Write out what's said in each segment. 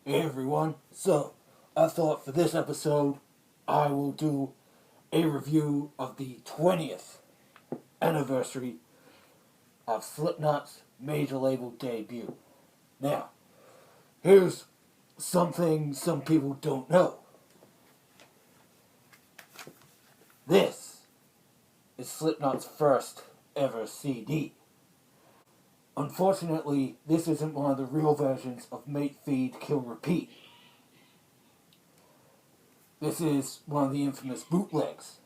Hey everyone, so I thought for this episode I will do a review of the 20th anniversary of Slipknot's major label debut. Now, here's something some people don't know. This is Slipknot's first ever CD. Unfortunately, this isn't one of the real versions of Mate, Feed, Kill, Repeat. This is one of the infamous bootlegs.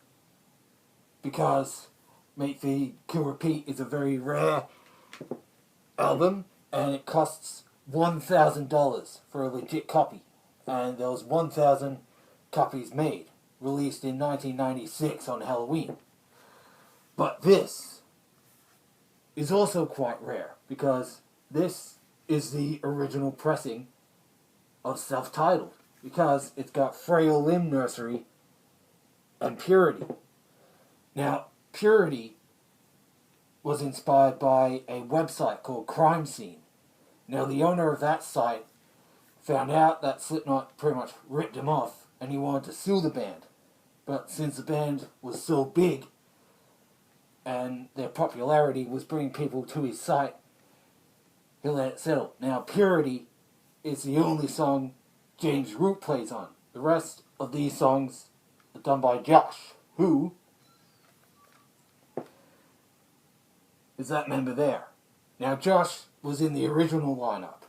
Because Mate, Feed, Kill, Repeat is a very rare album, and it costs $1,000 for a legit copy. And there was 1,000 copies made, released in 1996 on Halloween. But this is also quite rare, because this is the original pressing of Self-Titled, because it's got Frail Limb Nursery and Purity. Now, Purity was inspired by a website called Crime Scene. Now, the owner of that site found out that Slipknot pretty much ripped him off, and he wanted to sue the band. But since the band was so big, and their popularity was bringing people to his site, he let it settle. Now, Purity is the only song James Root plays on. The rest of these songs are done by Josh, who is that member there. Now, Josh was in the original lineup,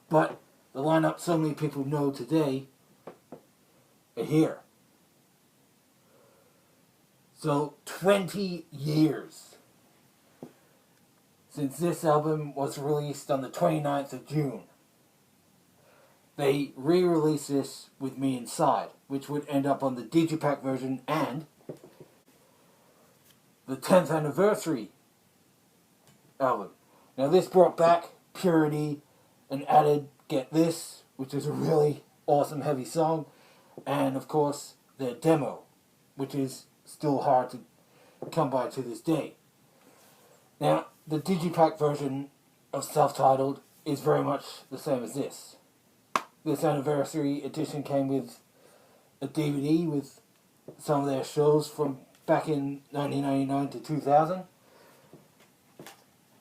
but the lineup so many people know today are here. So, 20 years since this album was released on the 29th of June. They re-released this with Me Inside, which would end up on the Digipack version and the 10th anniversary album. Now, this brought back Purity and added Get This, which is a really awesome heavy song, and of course their demo, which is still hard to come by to this day. Now, the Digipack version of Self-Titled is very much the same as this. This anniversary edition came with a DVD with some of their shows from back in 1999 to 2000.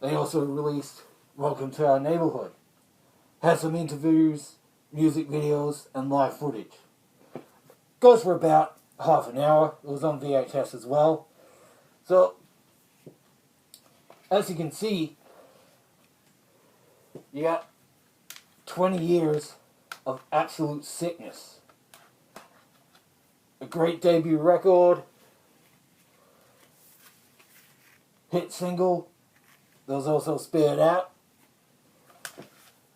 They also released Welcome to Our Neighborhood. Has some interviews, music videos, and live footage. Goes for about half an hour. It was on VHS as well. So, as you can see, you got 20 years of absolute sickness. A great debut record, hit single that was also spared out,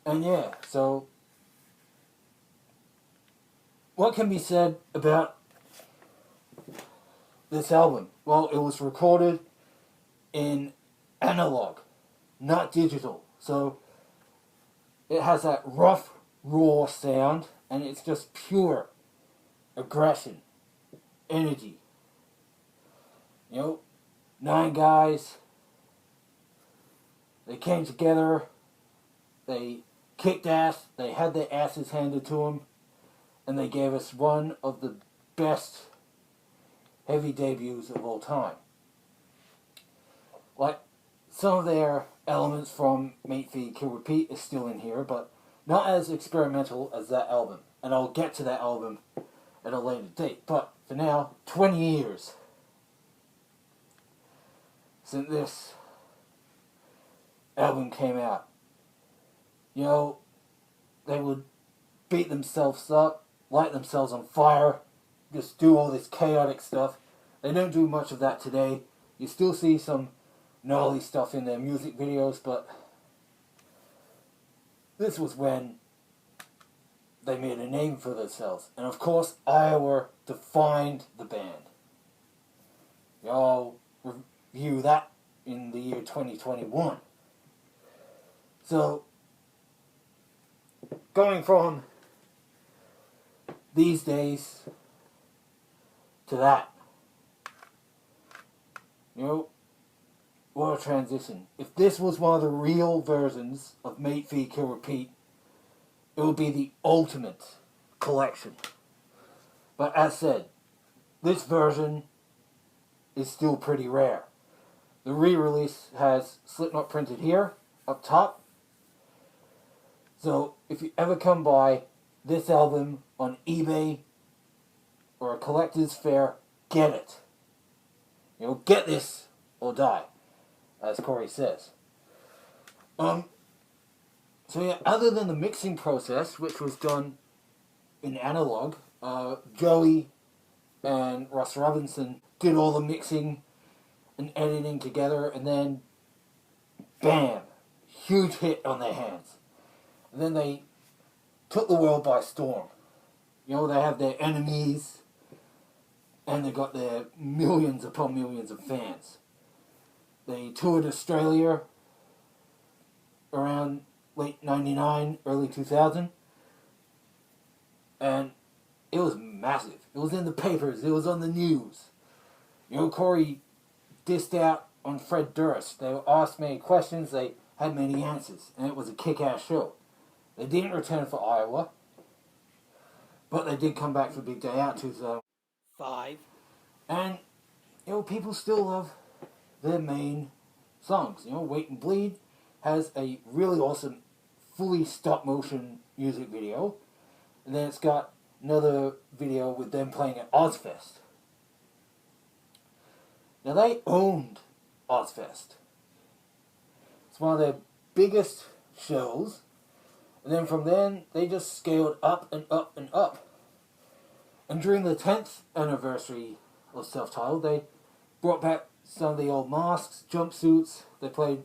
and yeah, so what can be said about this album? Well, it was recorded in analog, not digital, so it has that rough, raw sound, and it's just pure aggression, energy. You know, 9 guys, they came together, they kicked ass, they had their asses handed to them, and they gave us one of the best heavy debuts of all time. Like, some of their elements from Mate, Feed, Kill, Repeat is still in here, but not as experimental as that album. And I'll get to that album at a later date. But for now, 20 years since this album came out. You know, they would beat themselves up, light themselves on fire, just do all this chaotic stuff. They don't do much of that today. You still see some gnarly stuff in their music videos, but this was when they made a name for themselves. And of course, Iowa defined the band. Y'all review that in the year 2021. So, going from these days to that, you know, what a transition. If this was one of the real versions of Mate, Feed, Kill, Repeat, it would be the ultimate collection. But as said, this version is still pretty rare. The re-release has Slipknot printed here, up top. So if you ever come by this album on eBay or a collector's fair, get it. You know, get this or die, as Corey says. So yeah, other than the mixing process, which was done in analog, Joey and Russ Robinson did all the mixing and editing together, and then, bam, huge hit on their hands. And then they took the world by storm. You know, they have their enemies, and they got their millions upon millions of fans. They toured Australia around late 99, early 2000, and it was massive. It was in the papers, it was on the news. You know, Corey dissed out on Fred Durst. They asked many questions, they had many answers, and it was a kick-ass show. They didn't return for Iowa, but they did come back for Big Day Out 2005. And, you know, people still love their main songs. You know, Wait and Bleed has a really awesome, fully stop-motion music video. And then it's got another video with them playing at Ozfest. Now, they owned Ozfest. It's one of their biggest shows. And then from then, they just scaled up and up and up. And during the 10th anniversary of Selftitled, they brought back some of the old masks, jumpsuits. They played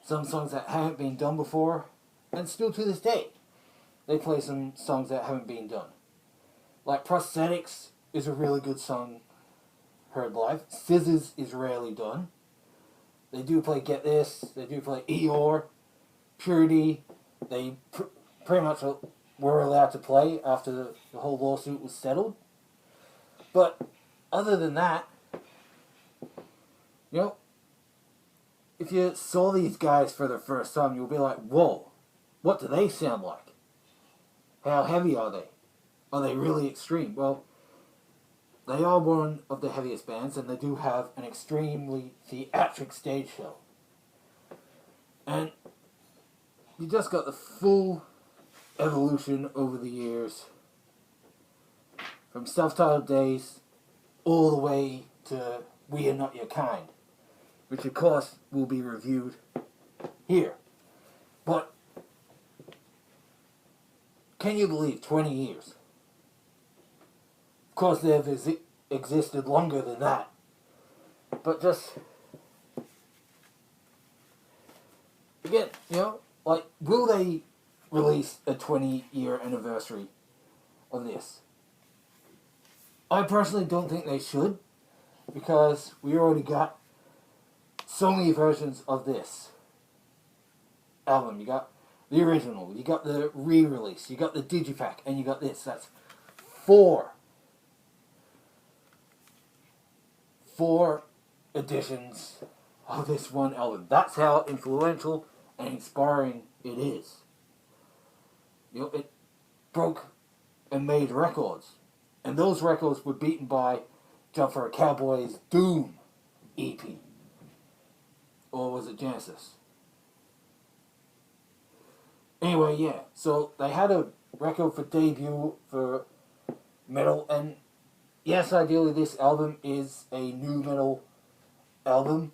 some songs that haven't been done before. And still to this day, they play some songs that haven't been done. Like Prosthetics is a really good song heard live. Scissors is rarely done. They do play Get This. They do play Eeyore, Purity. They pretty much were allowed to play after the whole lawsuit was settled. But other than that, you know, if you saw these guys for the first time, you'll be like, whoa, what do they sound like? How heavy are they? Are they really extreme? Well, they are one of the heaviest bands, and they do have an extremely theatric stage show. And you just got the full evolution over the years, from Self-Titled days all the way to We Are Not Your Kind, which of course will be reviewed here. But can you believe 20 years? Of course they've existed longer than that, but just again, you know, like, will they release a 20-year anniversary of this? I personally don't think they should, because we already got so many versions of this album. You got the original, you got the re-release, you got the digipack, and you got this. That's four editions of this one album. That's how influential and inspiring it is. You know, it broke and made records. And those records were beaten by Jump for a Cowboy's Doom EP. Or was it Genesis? Anyway, yeah. So they had a record for debut for metal. And yes, ideally this album is a new metal album.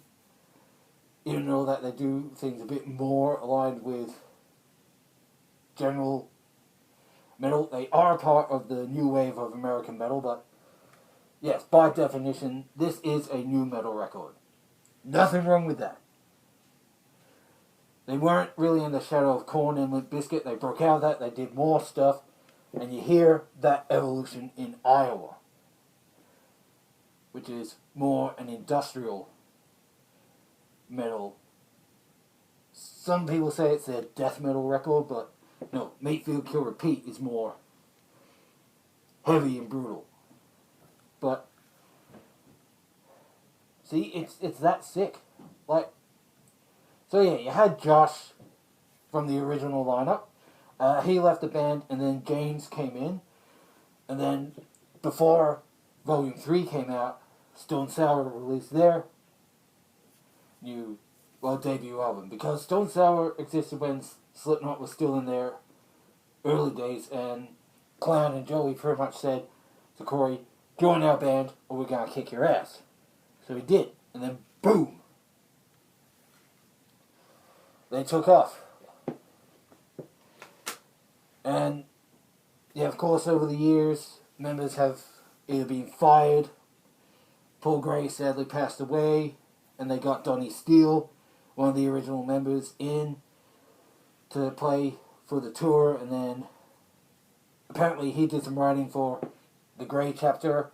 Even though that they do things a bit more aligned with general metal. They are part of the new wave of American metal, but yes, by definition, this is a new metal record. Nothing wrong with that. They weren't really in the shadow of Korn and Limp Bizkit. They broke out of that, they did more stuff, and you hear that evolution in Iowa, which is more an industrial metal. Some people say it's a death metal record, but no, Mayfield Kill Repeat is more heavy and brutal. But see, it's that sick. Like, so yeah, you had Josh from the original lineup. He left the band, and then James came in. And then, before Volume 3 came out, Stone Sour released their debut album. Because Stone Sour existed when Slipknot was still in their early days, and Clown and Joey pretty much said to Corey, join our band or we're gonna kick your ass. So he did, and then boom! They took off. And, yeah, of course, over the years, members have either been fired, Paul Gray sadly passed away, and they got Donnie Steele, one of the original members, in to play for the tour, and then apparently he did some writing for the Gray chapter.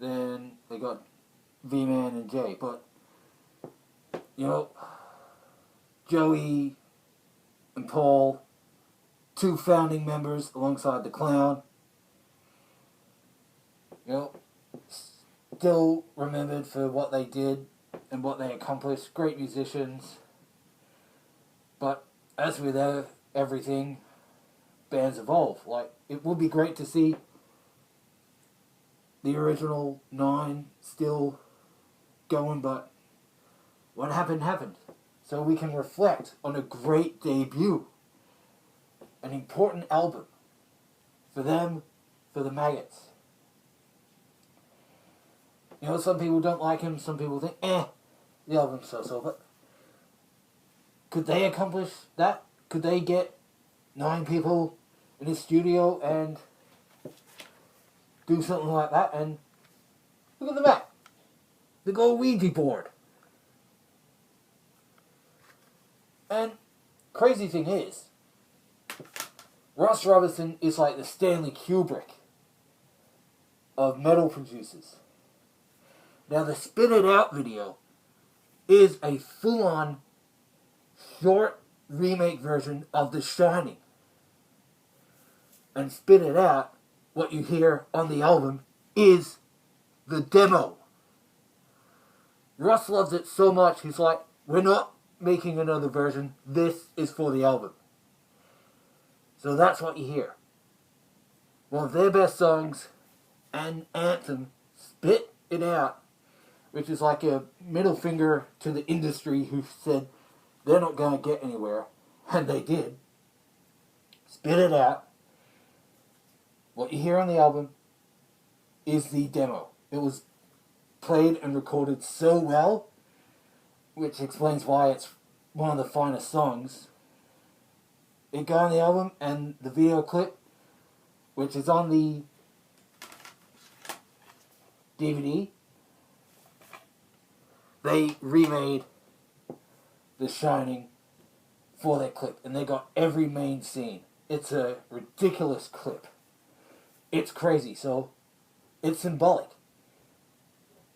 Then they got V-Man and Jay. But, Joey and Paul, two founding members alongside the Clown, still remembered for what they did and what they accomplished. Great musicians. But as with everything, bands evolve. Like, it would be great to see the original 9 still going, but what happened happened. So we can reflect on a great debut, an important album for them, for the Maggots. Some people don't like him, some people think, the album's so-so, but could they accomplish that? Could they get 9 people in a studio and do something like that? And look at the map. They got a Ouija board. And crazy thing is, Ross Robinson is like the Stanley Kubrick of metal producers. Now the Spit It Out video is a full-on short remake version of The Shining. And Spit It Out, what you hear on the album, is the demo. Russ loves it so much, he's like, we're not making another version, this is for the album. So that's what you hear. One of their best songs, and anthem, Spit It Out, which is like a middle finger to the industry who said they're not going to get anywhere, and they did. Spit It Out. What you hear on the album is the demo. It was played and recorded so well, which explains why it's one of the finest songs. It got on the album, and the video clip, which is on the DVD, they remade The Shining for that clip, and they got every main scene. It's a ridiculous clip. It's crazy, so it's symbolic.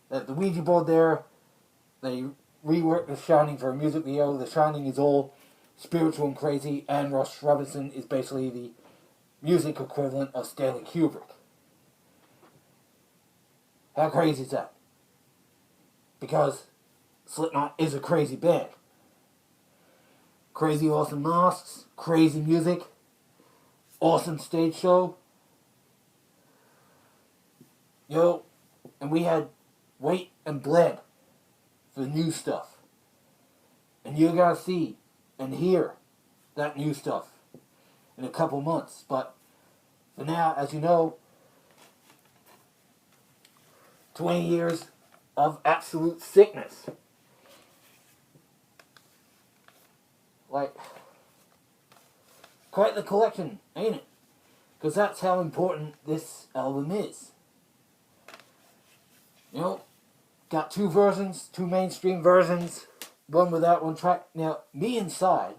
That the Ouija board there, they reworked The Shining for a music video. The Shining is all spiritual and crazy, and Ross Robinson is basically the music equivalent of Stanley Kubrick. How crazy is that? Because Slipknot is a crazy band. Crazy awesome masks, crazy music, awesome stage show. And we had Wait and Bled for new stuff. And you're going to see and hear that new stuff in a couple months. But for now, as you know, 20 years of absolute sickness. Like, quite the collection, ain't it? Because that's how important this album is. Got 2 versions, 2 mainstream versions, one without one track. Now, Me Inside,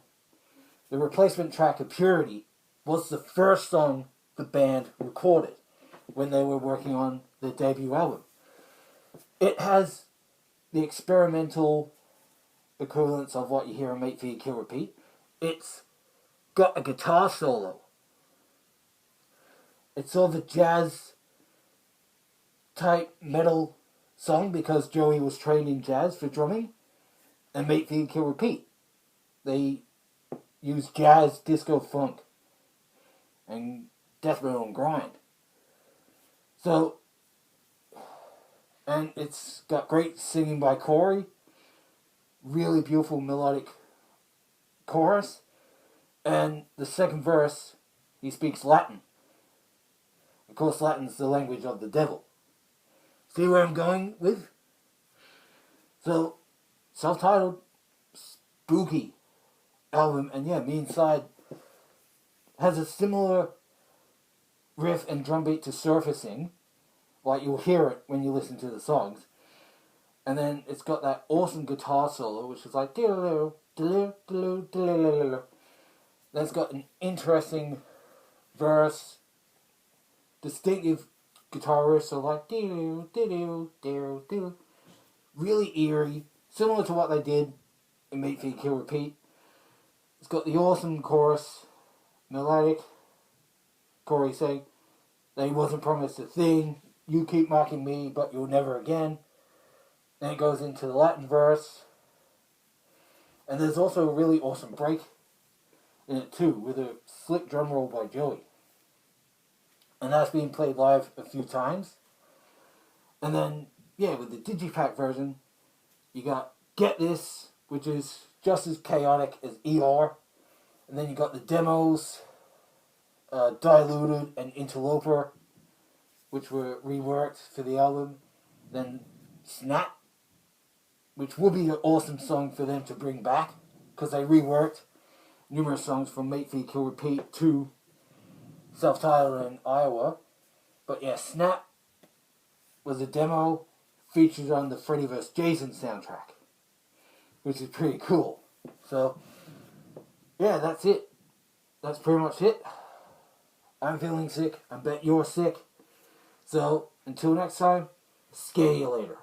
the replacement track of Purity, was the first song the band recorded when they were working on their debut album. It has the experimental equivalents of what you hear on Make Feed Kill Repeat. It's got a guitar solo. It's sort of a jazz type metal song because Joey was trained in jazz for drumming, and Make Feed Kill Repeat. They use jazz, disco, funk and death metal and grind. So, and it's got great singing by Corey, really beautiful melodic chorus, and the second verse, he speaks Latin. Of course, Latin's the language of the devil. See where I'm going with? So, Self-Titled, spooky album, and yeah, Me Inside has a similar riff and drum beat to Surfacing, like you'll hear it when you listen to the songs, and then it's got that awesome guitar solo, which is like then it's got an interesting verse, distinctive guitar riff, so like really eerie, similar to what they did in Mate Feed Kill Repeat. It's got the awesome chorus, melodic. Corey saying that he wasn't promised a thing. You keep mocking me, but you'll never again. Then it goes into the Latin verse. And there's also a really awesome break in it too, with a slick drum roll by Joey. And that's being played live a few times. And then, yeah, with the Digipack version, you got Get This, which is just as chaotic as ER. And then you got the demos, Diluted and Interloper, which were reworked for the album. Then Snap, which would be an awesome song for them to bring back, because they reworked numerous songs from Mate Feed Kill Repeat to Self-Titled and Iowa. But yeah, Snap was a demo featured on the Freddy vs. Jason soundtrack, which is pretty cool. So, yeah, that's it. That's pretty much it. I'm feeling sick. I bet you're sick. So, until next time, scare you later.